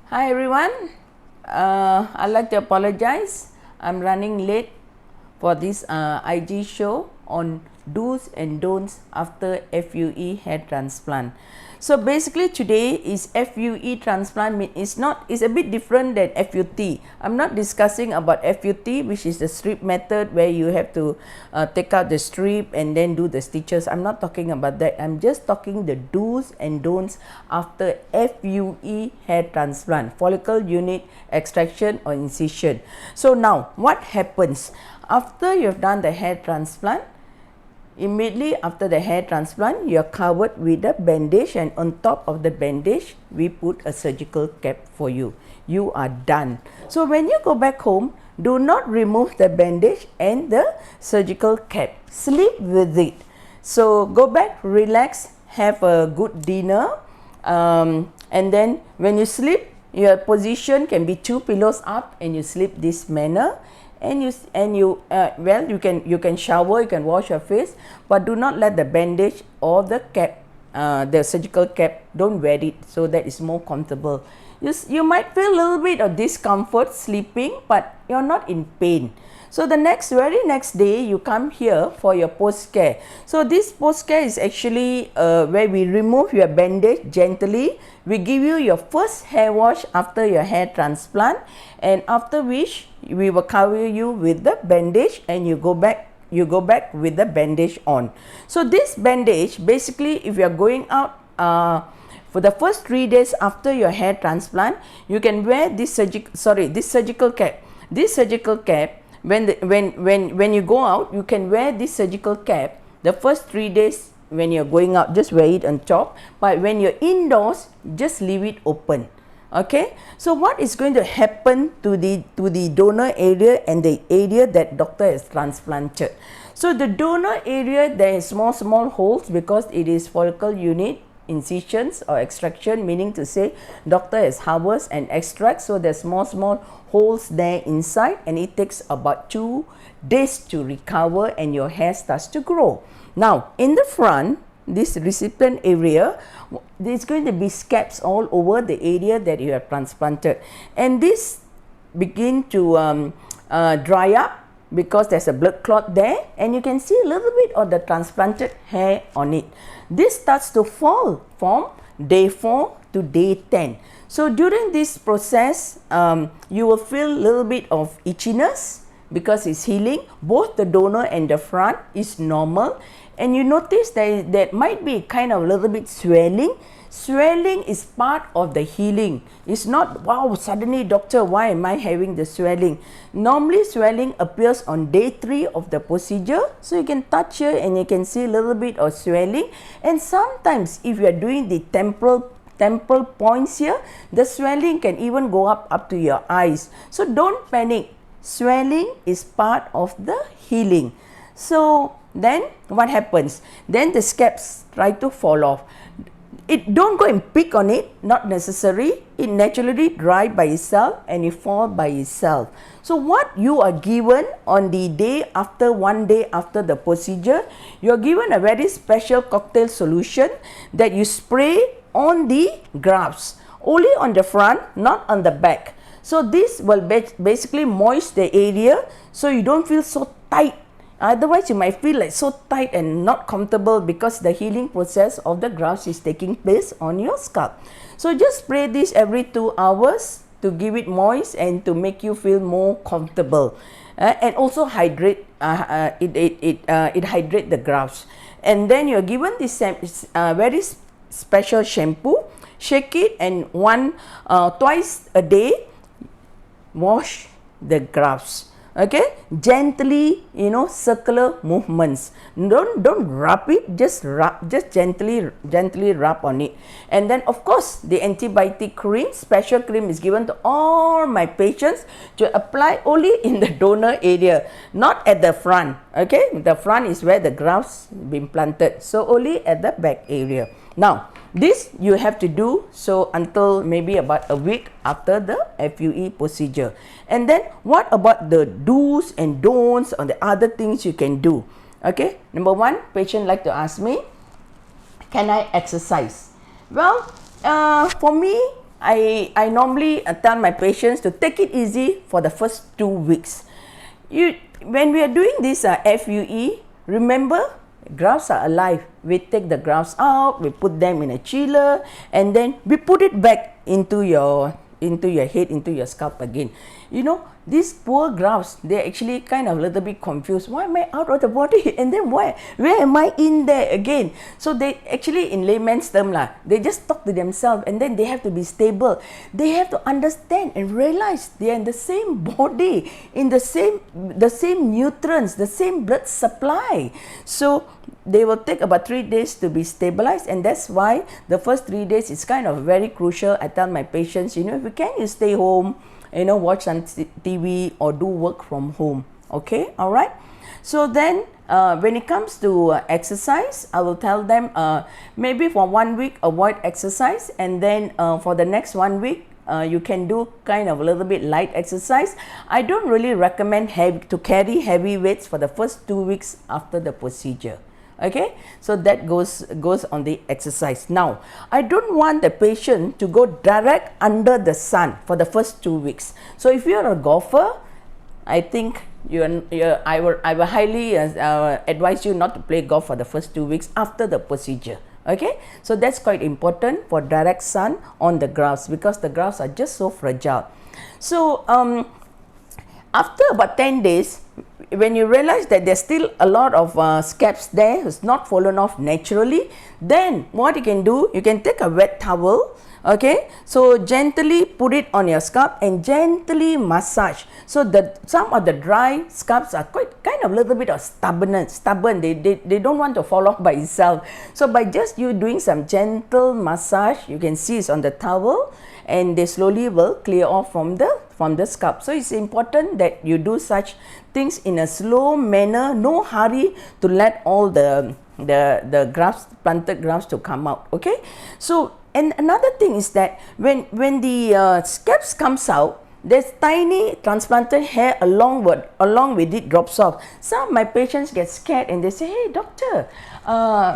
Hi everyone, I'd like to apologize. I'm running late for this IG show on do's and don'ts after FUE hair transplant. So basically today is FUE transplant. It's a bit different than FUT. I'm not discussing about FUT, which is the strip method where you have to take out the strip and then do the stitches. I'm not talking about that. I'm just talking the do's and don'ts after FUE hair transplant, follicle unit extraction or incision. So now what happens after you've done the hair transplant? Immediately after the hair transplant, you're covered with a bandage, and on top of the bandage, we put a surgical cap for you. You are done. So when you go back home, do not remove the bandage and the surgical cap. Sleep with it. So go back, relax, have a good dinner, and then when you sleep, your position can be 2 pillows up, and you sleep this manner. And you can shower, you can wash your face, but do not let the bandage or the cap, the surgical cap, don't wear it, so that is more comfortable. You might feel a little bit of discomfort sleeping, but you're not in pain. So the very next day, you come here for your post care. So this post care is actually where we remove your bandage gently. We give you your first hair wash after your hair transplant, and after which we will cover you with the bandage, and you go back with the bandage on. So this bandage, basically, if you are going out for the first 3 days after your hair transplant, you can wear this surgical cap. This surgical cap, when you go out, you can wear this surgical cap the first 3 days. When you're going out, just wear it on top, but when you're indoors, just leave it open. Okay, so what is going to happen to the donor area and the area that doctor has transplanted? So the donor area, there is small holes because it is follicle unit incisions or extraction, meaning to say doctor has harvest and extract, so there's small holes there inside, and it takes about 2 days to recover and your hair starts to grow. Now in the front, this recipient area, there's going to be scabs all over the area that you have transplanted, and this begin to dry up because there's a blood clot there, and you can see a little bit of the transplanted hair on it. This starts to fall from day 4 to day 10. So during this process, you will feel a little bit of itchiness because it's healing. Both the donor and the front is normal, and you notice that might be kind of a little bit swelling. Swelling is part of the healing. It's not, wow, suddenly doctor, why am I having the swelling? Normally swelling appears on day 3 of the procedure. So you can touch here and you can see a little bit of swelling. And sometimes if you are doing the temporal points here, the swelling can even go up to your eyes. So don't panic. Swelling is part of the healing. So then what happens? Then the scabs try to fall off. Don't go and pick on it, not necessary. It naturally dry by itself and it fall by itself. So what you are given on the day after, 1 day after the procedure, you are given a very special cocktail solution that you spray on the grafts, only on the front, not on the back. So this will basically moist the area so you don't feel so tight. Otherwise, you might feel like so tight and not comfortable because the healing process of the grafts is taking place on your scalp. So just spray this every 2 hours to give it moist and to make you feel more comfortable. And also hydrate, it hydrate the grafts. And then you're given this very special shampoo. Shake it, and twice a day, wash the grafts. Okay, gently, circular movements. Don't rub it, just gently rub on it. And then of course the antibiotic cream, special cream, is given to all my patients to apply only in the donor area, not at the front. Okay, the front is where the grafts been planted, so only at the back area. Now this you have to do so until maybe about a week after the FUE procedure. And then what about the do's and don'ts or the other things you can do? Okay, number 1, patient like to ask me, can I exercise? Well, for me, I normally tell my patients to take it easy for the first 2 weeks. When we are doing this FUE, remember, grafts are alive. We take the grafts out, we put them in a chiller, and then we put it back into your head, into your scalp again. You know, these poor grafts, they're actually kind of a little bit confused. Why am I out of the body? And then where am I in there again? So they actually, in layman's term, they just talk to themselves, and then they have to be stable. They have to understand and realize they are in the same body, in the same nutrients, the same blood supply. So they will take about 3 days to be stabilized, and that's why the first 3 days is kind of very crucial. I tell my patients, if you can, you stay home, watch some TV or do work from home. Okay, all right. So then when it comes to exercise, I will tell them maybe for 1 week avoid exercise, and then for the next 1 week you can do kind of a little bit light exercise. I don't really recommend to carry heavy weights for the first 2 weeks after the procedure. Okay, so that goes on the exercise. Now, I don't want the patient to go direct under the sun for the first 2 weeks. So if you're a golfer, I think I will highly advise you not to play golf for the first 2 weeks after the procedure. Okay, so that's quite important for direct sun on the grafts, because the grafts are just so fragile. So after about 10 days, when you realize that there's still a lot of scabs there who's not fallen off naturally, then what you can do, you can take a wet towel, okay, so gently put it on your scalp and gently massage. So some of the dry scalps are kind of a little bit of stubborn. They don't want to fall off by itself. So by just you doing some gentle massage, you can see it's on the towel, and they slowly will clear off from the scalp. So it's important that you do such things in a slow manner, no hurry to let all the grafts, planted grafts, to come out. Okay, so and another thing is that when the scabs comes out, there's tiny transplanted hair along with it drops off. Some of my patients get scared and they say, "Hey doctor,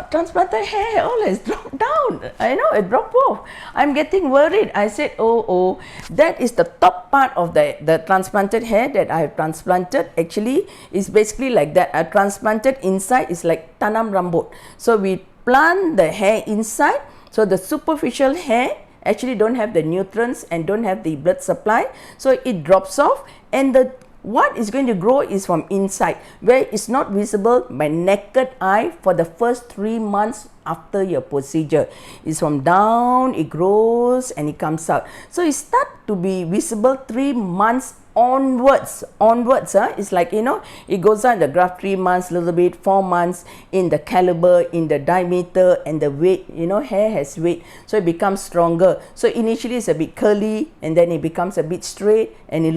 transplanted hair all has dropped down. I know it dropped off. I'm getting worried." I said, oh, that is the top part of the transplanted hair that I have transplanted. Actually, is basically like that. A transplanted inside is like tanam rambut. So we plant the hair inside. So the superficial hair actually don't have the nutrients and don't have the blood supply, so it drops off, and what is going to grow is from inside, where it's not visible by naked eye for the first 3 months after your procedure. It's from down, it grows and it comes out. So it starts to be visible 3 months onwards. It's like, it goes on the graph 3 months, little bit, 4 months, in the caliber, in the diameter, and the weight. Hair has weight, so it becomes stronger. So initially it's a bit curly, and then it becomes a bit straight, and it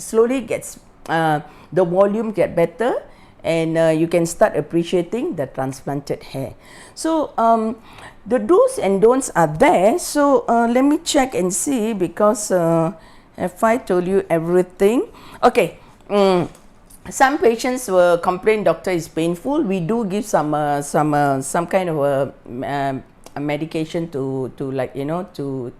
slowly gets the volume get better, and you can start appreciating the transplanted hair. So the do's and don'ts are there. So let me check and see, because have I told you everything? Okay. Some patients will complain, doctor, is painful. We do give some kind of a medication to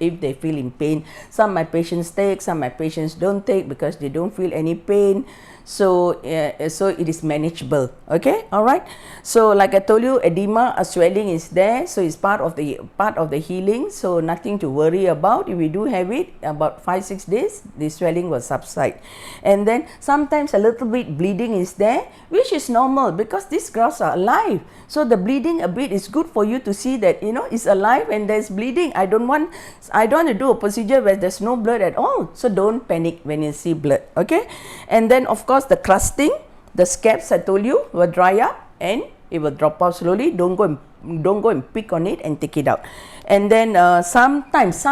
if they feel in pain. Some of my patients take, some of my patients don't take because they don't feel any pain. So so it is manageable. Okay, all right. So like I told you, edema, a swelling is there, so it's part of the healing, so nothing to worry about. If we do have it, about 5-6 days the swelling will subside. And then sometimes a little bit bleeding is there, which is normal because these grafts are alive. So the bleeding a bit is good for you to see that it's alive and there's bleeding. I don't want to do a procedure where there's no blood at all. So don't panic when you see blood. Okay, and then of course the crusting, the scabs I told you will dry up and it will drop out slowly. Don't go and pick on it and take it out. And then sometimes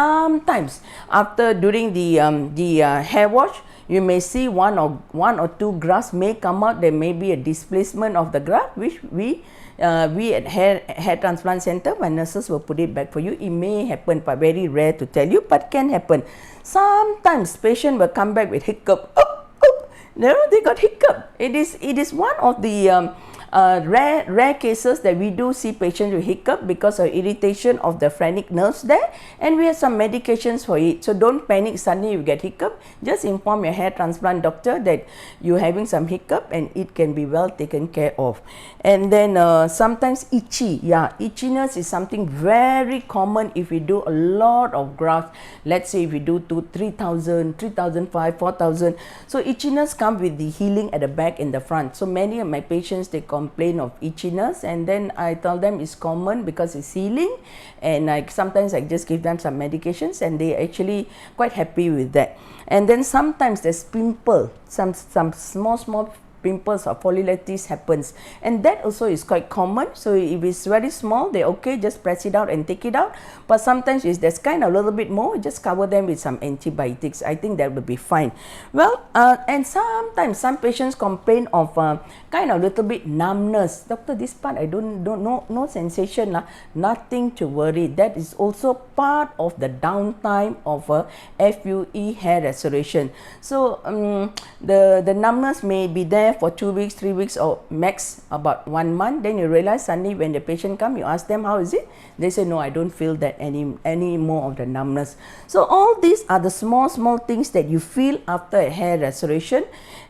after during the hair wash, you may see one or two grafts may come out. There may be a displacement of the graft, which we at hair transplant center, my nurses will put it back for you. It may happen, but very rare to tell you, but can happen. Sometimes patient will come back with hiccup. They got hiccup. It is one of the rare cases that we do see patients with hiccup because of irritation of the phrenic nerves there, and we have some medications for it. So don't panic suddenly you get hiccup. Just inform your hair transplant doctor that you're having some hiccup and it can be well taken care of. And then sometimes itchy. Yeah, itchiness is something very common if we do a lot of grafts. Let's say if we do 3,000, 3,500, 4,000. So itchiness comes with the healing at the back and the front. So many of my patients, they complain of itchiness, and then I tell them it's common because it's healing, and sometimes I just give them some medications and they actually quite happy with that. And then sometimes there's pimple, some small pimples or folliculitis happens, and that also is quite common. So if it's very small, they okay, just press it out and take it out. But sometimes if there's kind of a little bit more, just cover them with some antibiotics. I think that will be fine. Well, and sometimes some patients complain of kind of little bit numbness. Doctor, this part I don't know, no sensation lah. Nothing to worry. That is also part of the downtime of a FUE hair restoration. So the numbness may be there for 2 weeks, 3 weeks, or max about 1 month. Then you realize suddenly when the patient come, you ask them how is it, they say no, I don't feel that any more of the numbness. So all these are the small things that you feel after a hair restoration,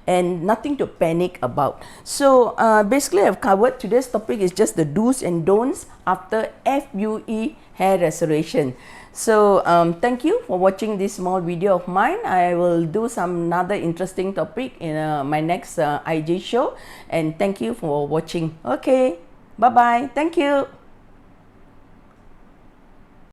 and nothing to panic about. So basically I've covered today's topic is just the do's and don'ts after FUE hair restoration. So thank you for watching this small video of mine. I will do some another interesting topic in my next IG show, and thank you for watching. Okay, bye bye. Thank you.